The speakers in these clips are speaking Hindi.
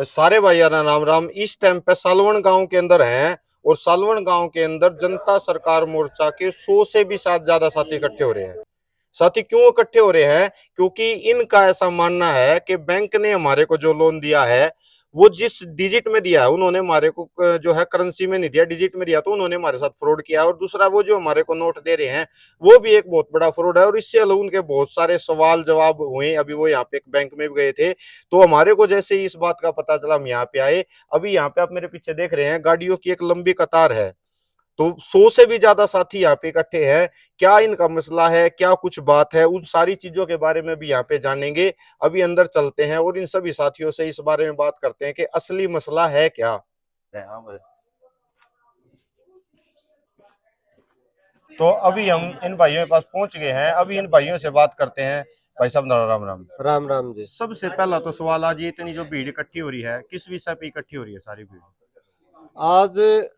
वे सारे भाइयारा राम राम। इस टाइम पे सालवन गांव के अंदर हैं और सालवन गांव के अंदर जनता सरकार मोर्चा के 100 से भी ज्यादा साथी इकट्ठे हो रहे हैं। साथी क्यों इकट्ठे हो रहे हैं? क्योंकि इनका ऐसा मानना है कि बैंक ने हमारे को जो लोन दिया है वो जिस डिजिट में दिया है, उन्होंने हमारे को जो है करेंसी में नहीं दिया, डिजिट में दिया, तो उन्होंने हमारे साथ फ्रॉड किया। और दूसरा वो जो हमारे को नोट दे रहे हैं वो भी एक बहुत बड़ा फ्रॉड है। और इससे अलग उनके बहुत सारे सवाल जवाब हुए। अभी वो यहाँ पे एक बैंक में भी गए थे, तो हमारे को जैसे ही इस बात का पता चला हम यहाँ पे आए। अभी यहाँ पे आप मेरे पीछे देख रहे हैं गाड़ियों की एक लंबी कतार है, तो 100 से भी ज्यादा साथी यहाँ पे इकट्ठे हैं। क्या इनका मसला है, क्या कुछ बात है, उन सारी चीजों के बारे में भी यहाँ पे जानेंगे। अभी अंदर चलते हैं और इन सभी साथियों से इस बारे में बात करते हैं कि असली मसला है क्या। तो अभी हम इन भाइयों के पास पहुंच गए हैं, अभी इन भाइयों से बात करते हैं। भाई साहब राम राम। राम राम जी। सबसे पहला तो सवाल, आज ये इतनी जो भीड़ इकट्ठी हो रही है, किस विषय पे इकट्ठी हो रही है सारी भीड़? आज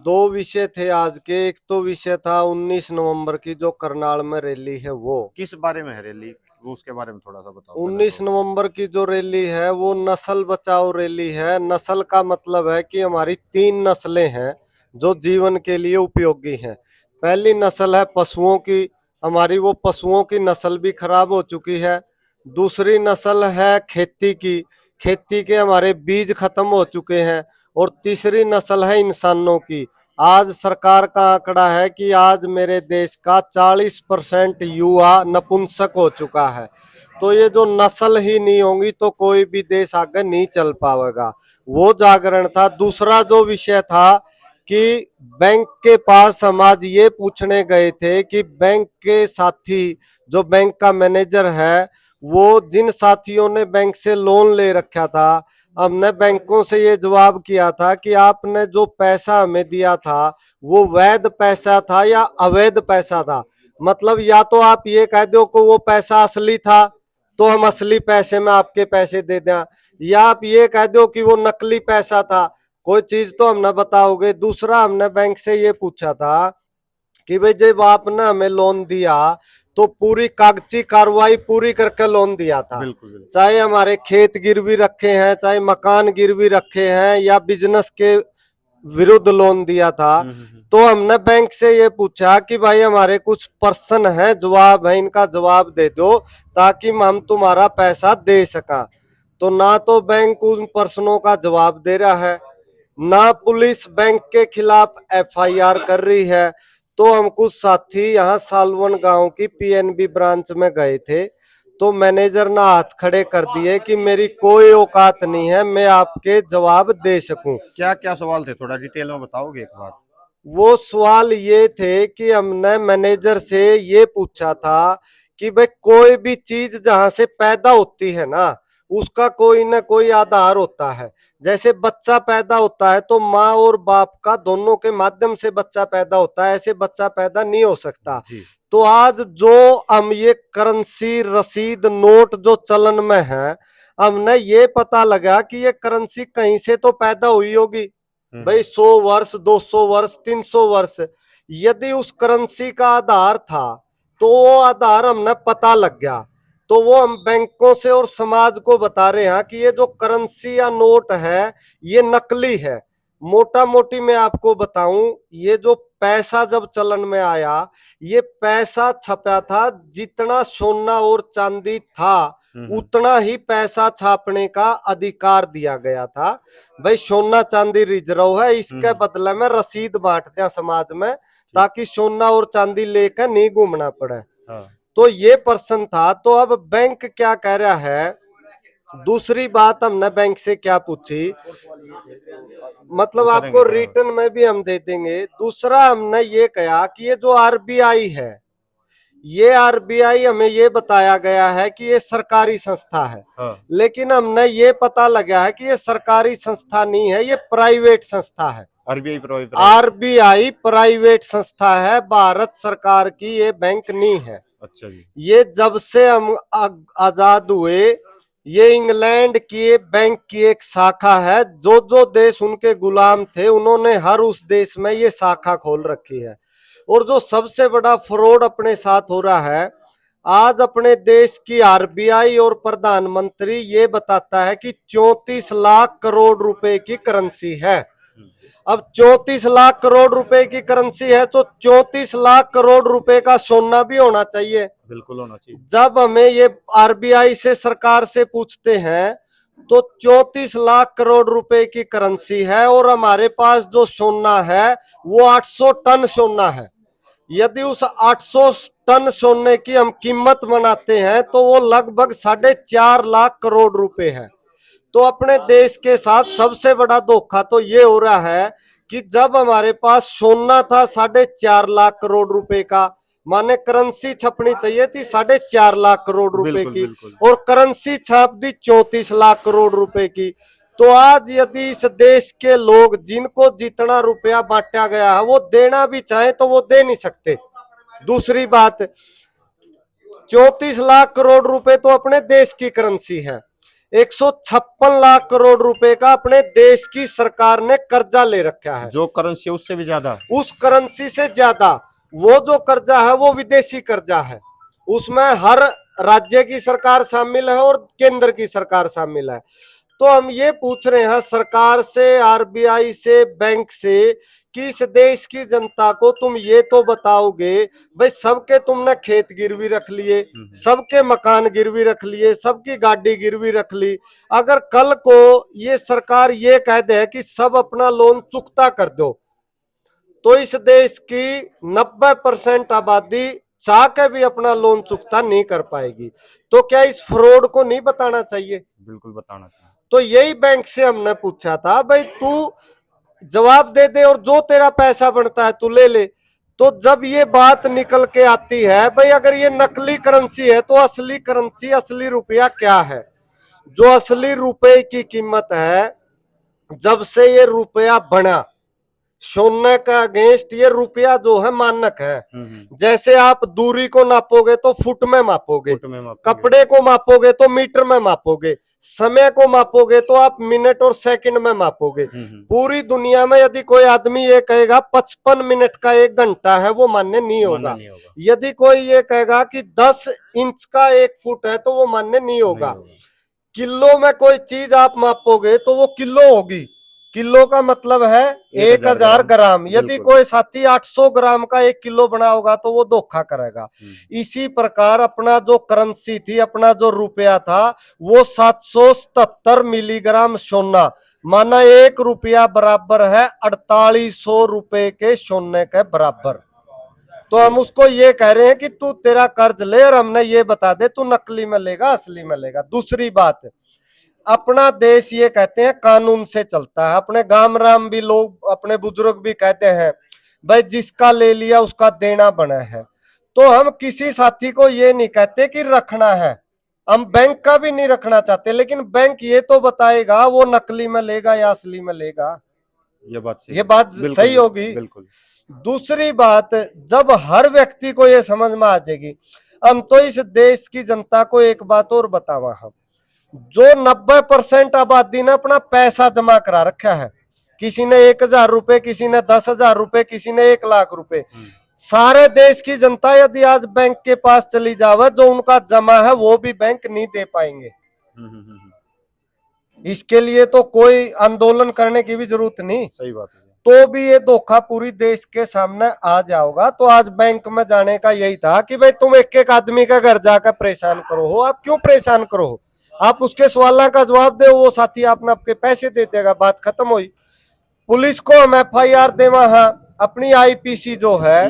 दो विषय थे आज के। एक तो विषय था 19 नवंबर की जो करनाल में रैली है, वो किस बारे में है रैली, वो उसके बारे में थोड़ा सा बताओ। 19 नवंबर की जो रैली है वो नस्ल बचाओ रैली है। नस्ल का मतलब है कि हमारी 3 नस्लें हैं जो जीवन के लिए उपयोगी हैं। पहली नस्ल है पशुओं की, हमारी वो पशुओं की नस्ल भी खराब हो चुकी है। दूसरी नस्ल है खेती की, खेती के हमारे बीज खत्म हो चुके हैं। और तीसरी नस्ल है इंसानों की। आज सरकार का आंकड़ा है कि आज मेरे देश का 40% युवा नपुंसक हो चुका है। तो ये जो नस्ल ही नहीं होंगी तो कोई भी देश आगे नहीं चल पाएगा। वो जागरण था। दूसरा जो विषय था कि बैंक के पास हम आज ये पूछने गए थे कि बैंक के साथी, जो बैंक का मैनेजर है, वो जिन साथियों ने बैंक से लोन ले रखा था, हमने बैंकों से ये जवाब किया था कि आपने जो पैसा हमें दिया था वो वैध पैसा था या अवैध पैसा था। मतलब या तो आप ये कह दो कि वो पैसा असली था तो हम असली पैसे में आपके पैसे दे दें, या आप ये कह दो कि वो नकली पैसा था। कोई चीज तो हम न बताओगे। दूसरा हमने बैंक से ये पूछा था कि भाई जब आपने हमें लोन दिया तो पूरी कागजी कार्रवाई पूरी करके लोन दिया था। बिल्कुल। चाहे हमारे खेत गिरवी रखे हैं, चाहे मकान गिरवी रखे हैं, या बिजनेस के विरुद्ध लोन दिया था। तो हमने बैंक से ये पूछा कि भाई हमारे कुछ प्रश्न है, जवाब है, इनका जवाब दे दो ताकि हम तुम्हारा पैसा दे सका। तो ना तो बैंक उन प्रश्नों का जवाब दे रहा है, ना पुलिस बैंक के खिलाफ एफआईआर कर रही है। तो हम कुछ साथी यहाँ सालवन गांव की पीएनबी ब्रांच में गए थे, तो मैनेजर ने हाथ खड़े कर दिए कि मेरी कोई औकात नहीं है मैं आपके जवाब दे सकूं। क्या क्या सवाल थे, थोड़ा डिटेल में बताओगे एक बार? वो सवाल ये थे कि हमने मैनेजर से ये पूछा था कि भाई कोई भी चीज जहां से पैदा होती है ना, उसका कोई ना कोई आधार होता है। जैसे बच्चा पैदा होता है तो माँ और बाप का दोनों के माध्यम से बच्चा पैदा होता है, ऐसे बच्चा पैदा नहीं हो सकता। तो आज जो हम ये करेंसी, रसीद, नोट जो चलन में है, हमने ये पता लगा कि ये करेंसी कहीं से तो पैदा हुई होगी। भाई 100 वर्ष, 200 वर्ष, 300 वर्ष, यदि उस करेंसी का आधार था तो वो आधार हमने पता लग गया। तो वो हम बैंकों से और समाज को बता रहे हैं कि ये जो करेंसी या नोट है ये नकली है। मोटा मोटी मैं आपको बताऊं, ये जो पैसा जब चलन में आया, ये पैसा छपा था जितना सोना और चांदी था उतना ही पैसा छापने का अधिकार दिया गया था। भाई सोना चांदी रिजर्व है, इसके बदले में रसीद बांटते हैं समाज में ताकि सोना और चांदी लेकर नहीं घूमना पड़े। तो ये प्रश्न था। तो अब बैंक क्या कह रहा है? दूसरी बात हमने बैंक से क्या पूछी, मतलब आपको रिटर्न में भी हम दे देंगे। दूसरा हमने ये कहा कि ये जो आरबीआई है, ये आरबीआई हमें ये बताया गया है कि ये सरकारी संस्था है। लेकिन हमने ये पता लगा है कि ये सरकारी संस्था नहीं है, ये प्राइवेट संस्था है। आरबीआई प्राइवेट संस्था है, भारत सरकार की ये बैंक नहीं है। अच्छा जी। ये जब से हम आजाद हुए, ये इंग्लैंड की बैंक की एक शाखा है। जो जो देश उनके गुलाम थे उन्होंने हर उस देश में ये शाखा खोल रखी है। और जो सबसे बड़ा फ्रॉड अपने साथ हो रहा है, आज अपने देश की आरबीआई और प्रधानमंत्री ये बताता है कि 34 लाख करोड़ रुपए की करेंसी है। अब 34 लाख करोड़ रुपए की करेंसी है तो 34 लाख करोड़ रुपए का सोना भी होना चाहिए। बिल्कुल होना चाहिए। जब हमें ये आरबीआई से सरकार से पूछते हैं तो 34 लाख करोड़ रुपए की करेंसी है और हमारे पास जो सोना है वो 800 टन सोना है। यदि उस 800 टन सोने की हम कीमत बनाते हैं तो वो लगभग 4.5 लाख करोड़ रुपए है। तो अपने देश के साथ सबसे बड़ा धोखा तो ये हो रहा है कि जब हमारे पास सोना था 4.5 लाख करोड़ रुपए का, माने करेंसी छपनी चाहिए थी 4.5 लाख करोड़ रुपए की, और करेंसी छाप दी 34 लाख करोड़ रुपए की। तो आज यदि इस देश के लोग जिनको जितना रुपया बांटा गया है वो देना भी चाहे तो वो दे नहीं सकते। दूसरी बात, 34 लाख करोड़ रुपए तो अपने देश की करेंसी है। 156 लाख करोड़ रुपए का अपने देश की सरकार ने कर्जा ले रखा है। जो करेंसी उससे भी ज्यादा, उस करेंसी से ज्यादा वो जो कर्जा है वो विदेशी कर्जा है। उसमें हर राज्य की सरकार शामिल है और केंद्र की सरकार शामिल है। तो हम ये पूछ रहे हैं सरकार से, आरबीआई से, बैंक से कि इस देश की जनता को तुम ये तो बताओगे, भाई सबके तुमने खेत गिरवी रख लिए, सबके मकान गिरवी रख लिए, सबकी गाड़ी गिरवी रख ली। अगर कल को ये सरकार ये कह दे कि सब अपना लोन चुकता कर दो तो इस देश की 90% आबादी चाह के भी अपना लोन चुकता नहीं कर पाएगी। तो क्या इस फ्रॉड को नहीं बताना चाहिए? बिल्कुल बताना चाहिए। तो यही बैंक से हमने पूछा था, भाई तू जवाब दे दे और जो तेरा पैसा बनता है तू ले ले। तो जब ये बात निकल के आती है, भाई अगर ये नकली करेंसी है तो असली करेंसी, असली रुपया क्या है? जो असली रुपए की कीमत है, जब से ये रुपया बना, सोने का अगेंस्ट ये रुपया जो है मानक है। जैसे आप दूरी को नापोगे तो फुट में मापोगे, कपड़े को मापोगे तो मीटर में मापोगे, समय को मापोगे तो आप मिनट और सेकंड में मापोगे। पूरी दुनिया में यदि कोई आदमी ये कहेगा 55 मिनट का 1 घंटा है वो मान्य नहीं होगा। यदि कोई ये कहेगा कि 10 इंच का 1 फुट है तो वो मान्य नहीं होगा। किलो में कोई चीज आप मापोगे तो वो किलो होगी। किलो का मतलब है 1000 ग्राम। यदि कोई साथी 800 ग्राम का 1 किलो बना होगा तो वो धोखा करेगा। इसी प्रकार अपना जो करेंसी थी, अपना जो रुपया था, वो 777 मिलीग्राम सोना, माना 1 रुपया बराबर है 4800 रुपए के सोने के बराबर। तो हम उसको ये कह रहे हैं कि तू तेरा कर्ज ले और हमने ये बता दे तू नकली में लेगा असली में लेगा। दूसरी बात, अपना देश ये कहते हैं कानून से चलता है। अपने गांव राम भी लोग, अपने बुजुर्ग भी कहते हैं भाई जिसका ले लिया उसका देना बना है। तो हम किसी साथी को ये नहीं कहते कि रखना है, हम बैंक का भी नहीं रखना चाहते, लेकिन बैंक ये तो बताएगा वो नकली में लेगा या असली में लेगा। ये बात सही होगी। बिल्कुल। दूसरी बात, जब हर व्यक्ति को ये समझ में आ जाएगी, हम तो इस देश की जनता को एक बात और बतावा, हम जो 90% आबादी ने अपना पैसा जमा करा रखा है, किसी ने 1000 रुपए, किसी ने 10,000 रुपए, किसी ने 1 लाख रुपए, सारे देश की जनता यदि आज बैंक के पास चली जावे, जो उनका जमा है वो भी बैंक नहीं दे पाएंगे। इसके लिए तो कोई आंदोलन करने की भी जरूरत नहीं। सही बात है। तो भी ये धोखा पूरी देश के सामने आ जाओगा। तो आज बैंक में जाने का यही था कि भाई तुम एक एक आदमी का घर जाकर परेशान करो हो। आप क्यों परेशान करो हो? आप उसके सवालों का जवाब दे, वो साथी आपने आपके पैसे दे देगा, बात खत्म हुई। पुलिस को हम FIR देवा है, अपनी IPC जो है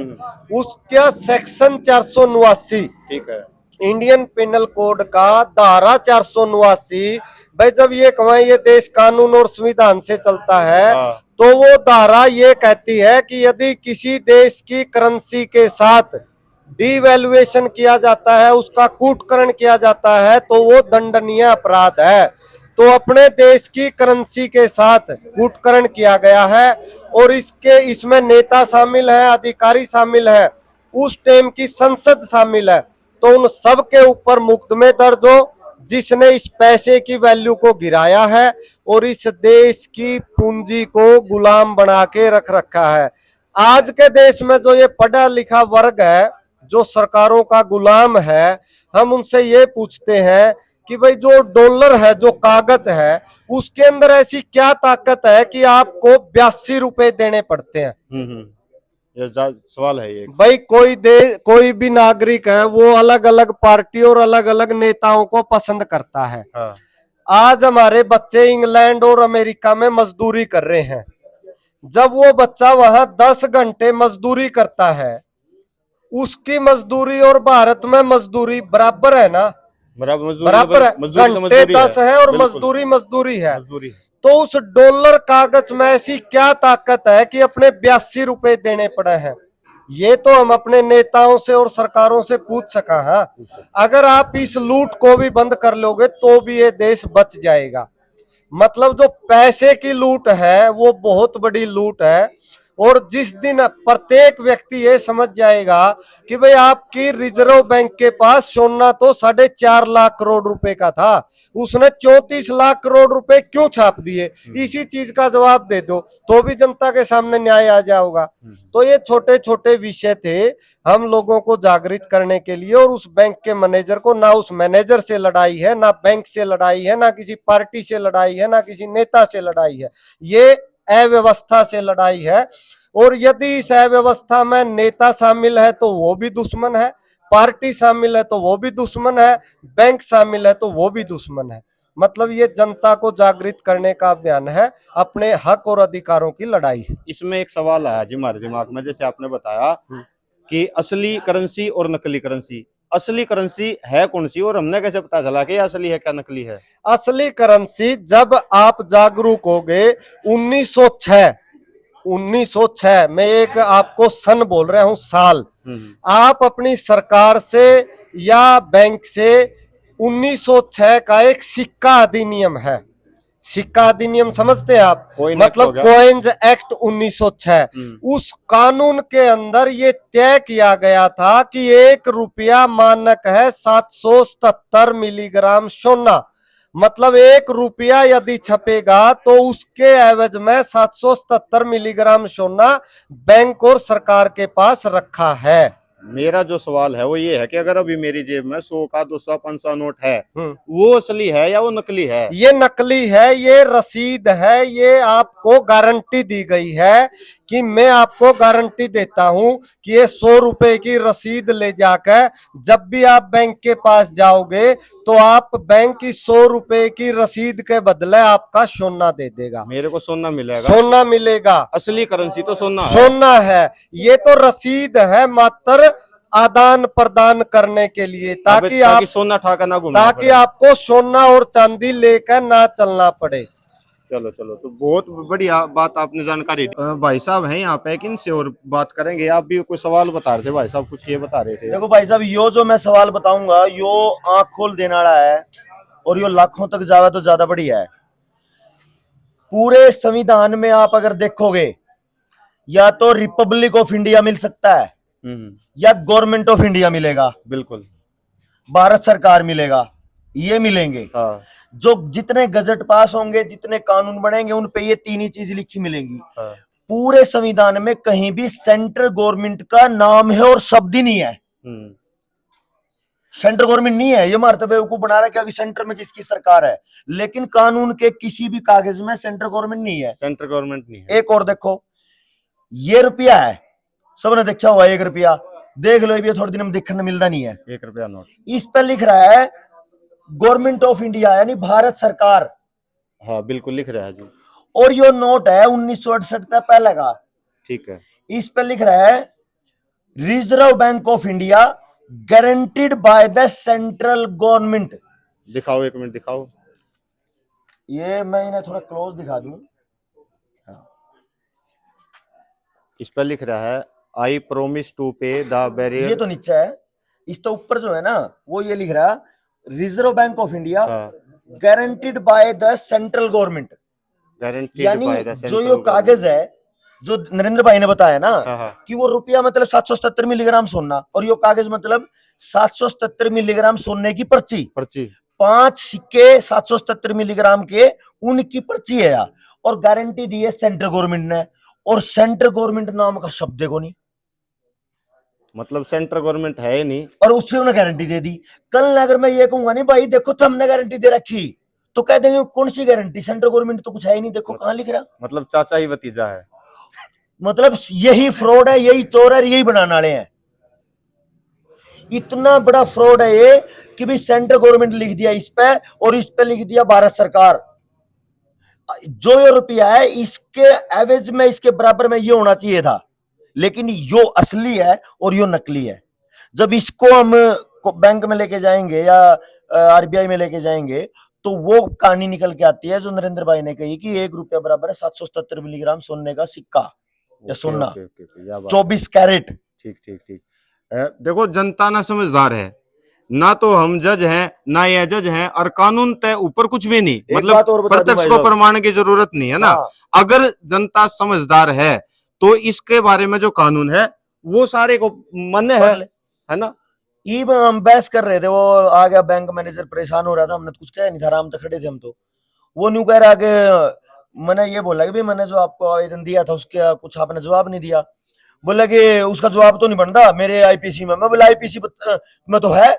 उसका सेक्शन 489, ठीक है, इंडियन पिनल कोड का धारा 489, भाई जब ये कमाए ये देश कानून और संविधान से चलता है, तो वो धारा ये कहती है कि यदि किसी देश की करेंसी के साथ डिवैल्यूएशन किया जाता है, उसका कूटकरण किया जाता है, तो वो दंडनीय अपराध है। तो अपने देश की करेंसी के साथ कूटकरण किया गया है और इसमें नेता शामिल है, अधिकारी शामिल है, उस टाइम की संसद शामिल है। तो उन सब के ऊपर मुकदमे दर्ज हो जिसने इस पैसे की वैल्यू को गिराया है और इस देश की पूंजी को गुलाम बना के रख रखा है। आज के देश में जो ये पढ़ा लिखा वर्ग है, जो सरकारों का गुलाम है, हम उनसे ये पूछते हैं कि भाई जो डॉलर है, जो कागज है, उसके अंदर ऐसी क्या ताकत है कि आपको 82 रुपए देने पड़ते हैं। ये सवाल है ये। भाई कोई भी नागरिक है, वो अलग अलग पार्टी और अलग अलग नेताओं को पसंद करता है। हाँ। आज हमारे बच्चे इंग्लैंड और अमेरिका में मजदूरी कर रहे हैं। जब वो बच्चा वहां 10 घंटे मजदूरी करता है, उसकी मजदूरी और भारत में मजदूरी बराबर है ना? बराबर है। घंटे 10 है और मजदूरी मजदूरी है। तो उस डॉलर कागज में ऐसी क्या ताकत है कि अपने 82 रुपए देने पड़े हैं? ये तो हम अपने नेताओं से और सरकारों से पूछ सका है। अगर आप इस लूट को भी बंद कर लोगे तो भी ये देश बच जाएगा। मतलब जो पैसे की लूट है वो बहुत बड़ी लूट है। और जिस दिन प्रत्येक व्यक्ति ये समझ जाएगा कि भाई आपकी रिजर्व बैंक के पास सोना तो 4.5 लाख करोड़ रुपए का था, उसने 34 लाख करोड़ रुपए क्यों छाप दिए, इसी चीज का जवाब दे दो तो भी जनता के सामने न्याय आ जाएगा। तो ये छोटे छोटे विषय थे हम लोगों को जागृत करने के लिए। और उस बैंक के मैनेजर को, ना उस मैनेजर से लड़ाई है, ना बैंक से लड़ाई है, ना किसी पार्टी से लड़ाई है, ना किसी नेता से लड़ाई है, ये अव्यवस्था से लड़ाई है। और यदि इस अव्यवस्था में नेता शामिल है तो वो भी दुश्मन है, पार्टी शामिल है तो वो भी दुश्मन है, बैंक शामिल है तो वो भी दुश्मन है। मतलब ये जनता को जागृत करने का अभियान है, अपने हक और अधिकारों की लड़ाई है। इसमें एक सवाल आया जी हमारे दिमाग में, जैसे आपने बताया कि असली करेंसी और नकली करेंसी, असली करेंसी है कौन सी और हमने कैसे पता चला कि असली है क्या नकली है? असली करेंसी जब आप जागरूक हो गए 1906 में, एक आपको सन बोल रहा हूं, साल, आप अपनी सरकार से या बैंक से 1906 का एक सिक्का अधिनियम है, सिक्का अधिनियम समझते हैं आप? मतलब कॉइन्स एक्ट 1906, उस कानून के अंदर ये तय किया गया था कि 1 रुपया मानक है 777 मिलीग्राम सोना। मतलब 1 रुपया यदि छपेगा तो उसके एवज में 777 मिलीग्राम सोना बैंक और सरकार के पास रखा है। मेरा जो सवाल है वो ये है कि अगर अभी मेरी जेब में 100 का 200 500 नोट है, वो असली है या वो नकली है? ये नकली है, ये रसीद है, ये आपको गारंटी दी गई है कि मैं आपको गारंटी देता हूं कि ये 100 रुपए की रसीद ले जाकर जब भी आप बैंक के पास जाओगे तो आप बैंक की 100 रुपए की रसीद के बदले आपका सोना दे देगा। मेरे को सोना मिलेगा? सोना मिलेगा। असली करेंसी तो सोना है। सोना है, ये तो रसीद है मात्र आदान प्रदान करने के लिए, ताकि आप सोना ठाकर ना घूमना, ताकि आपको सोना और चांदी लेकर ना चलना पड़े। चलो चलो, तो बहुत बढ़िया बात आपने जानकारी दी। भाई साहब हैं यहाँ पे, किन से और बात करेंगे? आप भी कोई सवाल बता रहे थे भाई साहब, कुछ ये बता रहे थे। देखो भाई साहब, यो जो मैं सवाल बताऊंगा यो आंख खोल देने वाला है और यो लाखों तक जावा तो ज्यादा बढ़िया है। पूरे संविधान में आप अगर देखोगे, या तो रिपब्लिक ऑफ इंडिया मिल सकता है या गवर्नमेंट ऑफ इंडिया मिलेगा, बिल्कुल भारत सरकार मिलेगा, ये मिलेंगे। हाँ। जो जितने गजट पास होंगे, जितने कानून बनेंगे, उन पे ये तीन ही चीज लिखी मिलेंगी। हाँ। पूरे संविधान में कहीं भी सेंट्रल गवर्नमेंट का नाम है और शब्द ही नहीं है। सेंट्रल गवर्नमेंट नहीं है, ये मारते बेवकूफ बना रहा है कि सेंटर में किसकी सरकार है, लेकिन कानून के किसी भी कागज में सेंट्रल गवर्नमेंट नहीं है। सेंट्रल गवर्नमेंट नहीं है। एक और देखो, ये रुपया है, सबने देखा हुआ 1 रुपया, देख लो, ये थोड़े दिन में देखने मिलता नहीं है। 1 रुपया नोट, इस पर लिख रहा है गवर्नमेंट ऑफ इंडिया, यानी भारत सरकार। हाँ बिल्कुल लिख रहा है जी। और यो नोट है 1968 का पहले का। ठीक है। इस पर लिख रहा है reserve bank of India guaranteed by the central government. दिखाओ, 1 मिनट दिखाओ। ये मैं इन्हें थोड़ा क्लोज दिखा दूं। इस पर लिख रहा है आई प्रोमिस टू पे द बैरियर। ये तो नीचे है, इस तो ऊपर जो है ना वो ये लिख रहा है reserve bank of India guaranteed by the central government. यानी जो ये कागज है जो नरेंद्र भाई ने बताया ना कि वो रुपया मतलब 777 मिलीग्राम सोना, और ये कागज मतलब 777 मिलीग्राम सोने की पर्ची 5 सिक्के 777 मिलीग्राम के, उनकी पर्ची है यार। और गारंटी दी है सेंट्रल गवर्नमेंट ने, और सेंट्रल गवर्नमेंट नाम का शब्द को नहीं। मतलब सेंट्रल गवर्नमेंट है ही नहीं, और उससे उन्हें गारंटी दे दी। कल अगर मैं ये कहूंगा नहीं भाई देखो तो हमने गारंटी दे रखी, तो कह देंगे कौन सी गारंटी, सेंट्रल गवर्नमेंट तो कुछ है ही नहीं, देखो कहां लिख रहा। मतलब चाचा ही भतीजा है। मतलब यही फ्रॉड है, यही चोर है, यही बनाने वाले हैं। इतना बड़ा फ्रॉड है ये कि भी सेंट्रल गवर्नमेंट लिख दिया इस पे, और इस पे लिख दिया भारत सरकार। जो ये रुपया है इसके एवज में, इसके बराबर में ये होना चाहिए था, लेकिन यो असली है और यो नकली है। जब इसको हम बैंक में लेके जाएंगे या आरबीआई में लेके जाएंगे तो वो कहानी निकल के आती है जो नरेंद्र भाई ने कही कि 1 रुपया बराबर है 777 मिलीग्राम सोने का सिक्का या सोना, 24 कैरेट। ठीक ठीक ठीक। देखो जनता ना समझदार है, ना तो हम जज हैं ना ये जज हैं, और कानून तय ऊपर कुछ भी नहीं, मतलब प्रत्यक्ष को प्रमाण की जरूरत नहीं है ना। हाँ। अगर जनता समझदार है तो इसके बारे में जो कानून है वो सारे को मान्य है ना। ई हम बहस कर रहे थे, वो आ गया बैंक मैनेजर परेशान हो रहा था, हमने तो कुछ कहा नहीं था, आराम से खड़े थे हम। तो वो न्यू कह रहा कि मैंने ये बोला कि भाई मैंने जो आपको आवेदन दिया था उसके कुछ आपने जवाब नहीं दिया। बोला कि उसका जवाब तो नहीं बनता मेरे आईपीसी में। मैं बोला आईपीसी में तो है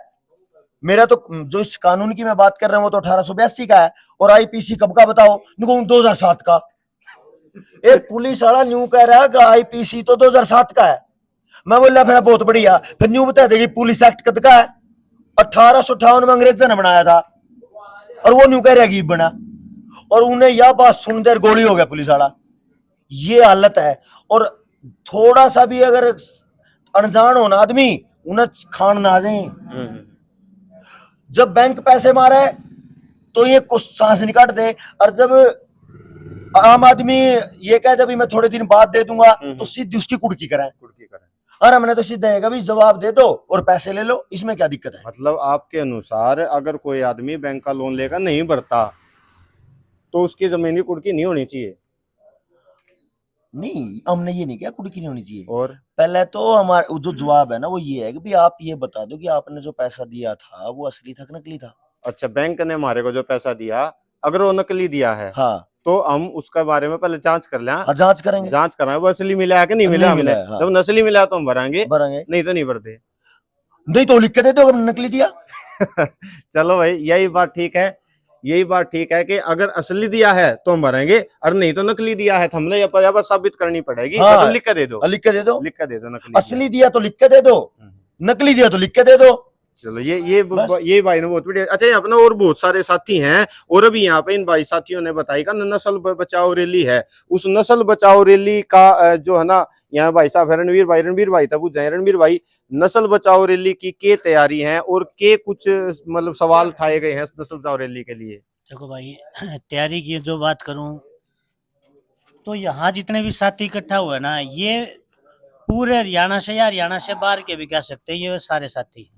मेरा, तो जो इस कानून की मैं बात कर रहा हूँ वो तो 1882 का है, और आईपीसी कब का बताओ, 2007 का। एक पुलिस वाला न्यू कह रहा है कि आईपीसी तो 2007 का है। मैं बोला फिर बहुत बढ़िया, फिर न्यू बता देगी पुलिस एक्ट कद का है, 1858 में अंग्रेजों ने बनाया था, और वो न्यू कह रहा गीब बना, और उन्हें यह बात सुनकर गोली हो गया पुलिस वाला। ये हालत है। और थोड़ा सा भी अगर अनजान हो ना आदमी उन्हें खान ना आ जाए। जब बैंक पैसे मारे तो ये कुछ सांस निकाल दे, और जब आम आदमी ये कह दे मैं थोड़े दिन बाद दे दूंगा तो सीधी उसकी कुड़की कराए। और हमने तो सीधा है कभी जवाब दे दो और पैसे ले लो, इसमें क्या दिक्कत है। मतलब आपके अनुसार अगर कोई आदमी बैंक का लोन लेकर नहीं भरता तो उसकी जमीन की कुड़की नहीं होनी चाहिए? नहीं, हमने ये नहीं किया कुड़की नहीं होनी चाहिए। और पहले तो हमारा जो जवाब है ना वो ये है कि भाई आप ये बता दो कि आपने जो पैसा दिया था वो असली था कि नकली था। अच्छा, बैंक ने हमारे को जो पैसा दिया अगर वो नकली दिया है हाँ तो हम उसके बारे में पहले जांच कर लें। हाँ, जांच करेंगे, जांच कराएं वो असली मिला है कि नहीं मिला हमने। हाँ। जब नकली मिला तो हम भरांगे, भरेंगे, नहीं तो नहीं भरते। नहीं तो लिख के दे दो अगर नकली दिया। चलो भाई, यही बात ठीक है, यही बात ठीक है कि अगर असली दिया है तो हम भरेंगे, और नहीं तो नकली दिया है तो हमने यहाँ पर साबित करनी पड़ेगी। हाँ, तो लिख के दे दो, लिख के दे दो, लिख के दे दो। नकली असली दिया तो लिख के दे दो, नकली दिया तो लिख के दे दो। चलो ये भाई ने बहुत बढ़िया। अच्छा, अपना और बहुत सारे साथी हैं, और अभी यहाँ पे इन भाई साथियों ने बताई का नस्ल बचाओ रैली है। उस नस्ल बचाओ रैली का जो है ना, यहाँ भाई साहब है रणवीर भाई तब पूछ जाए। रणवीर भाई, नस्ल बचाओ रैली की क्या तैयारी है और के कुछ मतलब सवाल उठाए गए हैं नस्ल बचाओ रैली के लिए? देखो भाई, तैयारी की जो बात करूं तो यहाँ जितने भी साथी इकट्ठा हुए ना, ये पूरे हरियाणा से या हरियाणा से बाहर के भी कह सकते हैं, ये सारे साथी।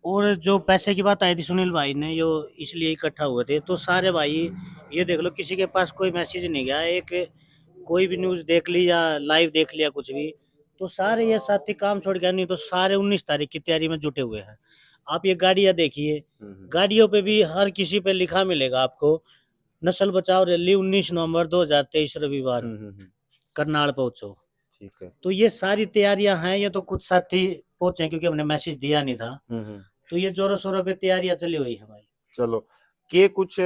और जो पैसे की बात आई थी सुनील भाई ने, जो इसलिए इकट्ठा हुए थे, तो सारे भाई ये देख लो किसी के पास कोई मैसेज नहीं गया, एक कोई भी न्यूज देख ली या लाइव देख लिया कुछ भी, तो सारे ये साथी काम छोड़ गया, नहीं तो सारे 19 तारीख की तैयारी में जुटे हुए हैं। आप ये गाड़ियां देखिए, गाड़ियों पे भी हर किसी पे लिखा मिलेगा आपको नस्ल बचाओ रैली 19 नवंबर 2023 रविवार करनाल पहुंचो। ठीक है। तो ये सारी तैयारियां हैं, ये तो कुछ साथी पहुंचे क्योंकि हमने मैसेज दिया नहीं था, तो ये जोरों शोरों पे तैयारियां चली हुई है भाई। चलो, के कुछ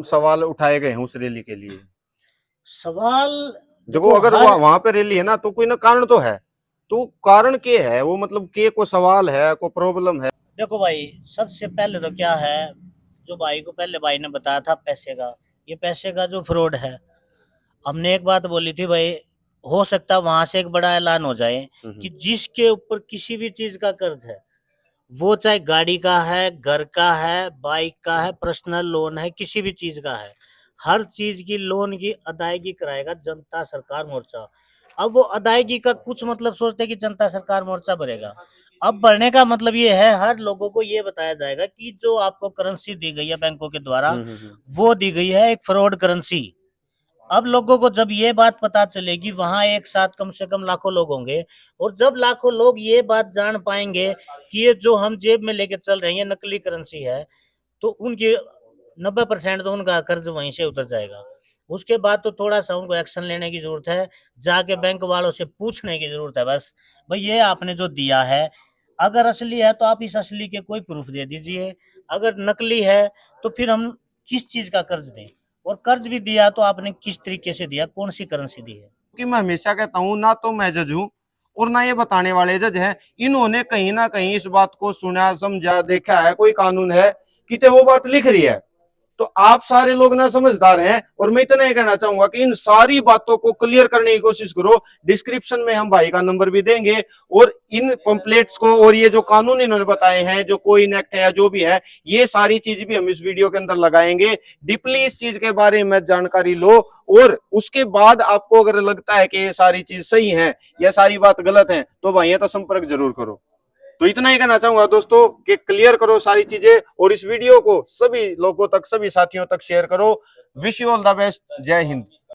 सवाल उठाए गए हैं उस रैली के लिए? सवाल देखो, अगर वहां पे रैली है ना तो कोई ना कारण तो है, तो कारण के है वो, मतलब के को सवाल है, को प्रॉब्लम है? देखो भाई, सबसे पहले तो क्या है, जो भाई को पहले भाई ने बताया था पैसे का, ये पैसे का जो फ्रॉड है, हमने एक बात बोली थी भाई, हो सकता है वहां से एक बड़ा ऐलान हो जाए कि जिसके ऊपर किसी भी चीज का कर्ज है, वो चाहे गाड़ी का है, घर का है, बाइक का है, पर्सनल लोन है, किसी भी चीज का है, हर चीज की लोन की अदायगी कराएगा जनता सरकार मोर्चा। अब वो अदायगी का कुछ मतलब सोचते हैं कि जनता सरकार मोर्चा भरेगा। अब भरने का मतलब ये है, हर लोगों को ये बताया जाएगा कि जो आपको करेंसी दी गई है बैंकों के द्वारा, वो दी गई है एक फ्रॉड करेंसी। अब लोगों को जब ये बात पता चलेगी, वहां एक साथ कम से कम लाखों लोग होंगे, और जब लाखों लोग ये बात जान पाएंगे कि ये जो हम जेब में लेके चल रहे हैं ये नकली करेंसी है, तो उनकी 90% तो उनका कर्ज वहीं से उतर जाएगा। उसके बाद तो थोड़ा सा उनको एक्शन लेने की जरूरत है, जाके बैंक वालों से पूछने की जरूरत है बस, भाई ये आपने जो दिया है, अगर असली है तो आप इस असली के कोई प्रूफ दे दीजिए, अगर नकली है तो फिर हम किस चीज का कर्ज दें, और कर्ज भी दिया तो आपने किस तरीके से दिया, कौन सी करेंसी दी है। कि मैं हमेशा कहता हूं, ना तो मैं जज हूं और ना ये बताने वाले जज हैं। इन्होंने कहीं ना कहीं इस बात को सुना, समझा, देखा है, कोई कानून है कि वो बात लिख रही है। तो आप सारे लोग ना समझदार हैं, और मैं इतना ही कहना चाहूंगा कि इन सारी बातों को क्लियर करने की कोशिश करो। डिस्क्रिप्शन में हम भाई का नंबर भी देंगे, और इन पंपलेट्स को और ये जो कानून इन्होंने बताए हैं, जो कोइन एक्ट है या जो भी है, ये सारी चीज भी हम इस वीडियो के अंदर लगाएंगे। डीपली इस चीज के बारे में जानकारी लो, और उसके बाद आपको अगर लगता है कि ये सारी चीज सही है या सारी बात गलत है, तो भाई तो संपर्क जरूर करो। तो इतना ही कहना चाहूंगा दोस्तों कि क्लियर करो सारी चीजें, और इस वीडियो को सभी लोगों तक, सभी साथियों तक शेयर करो। Wish you all the best. जय हिंद।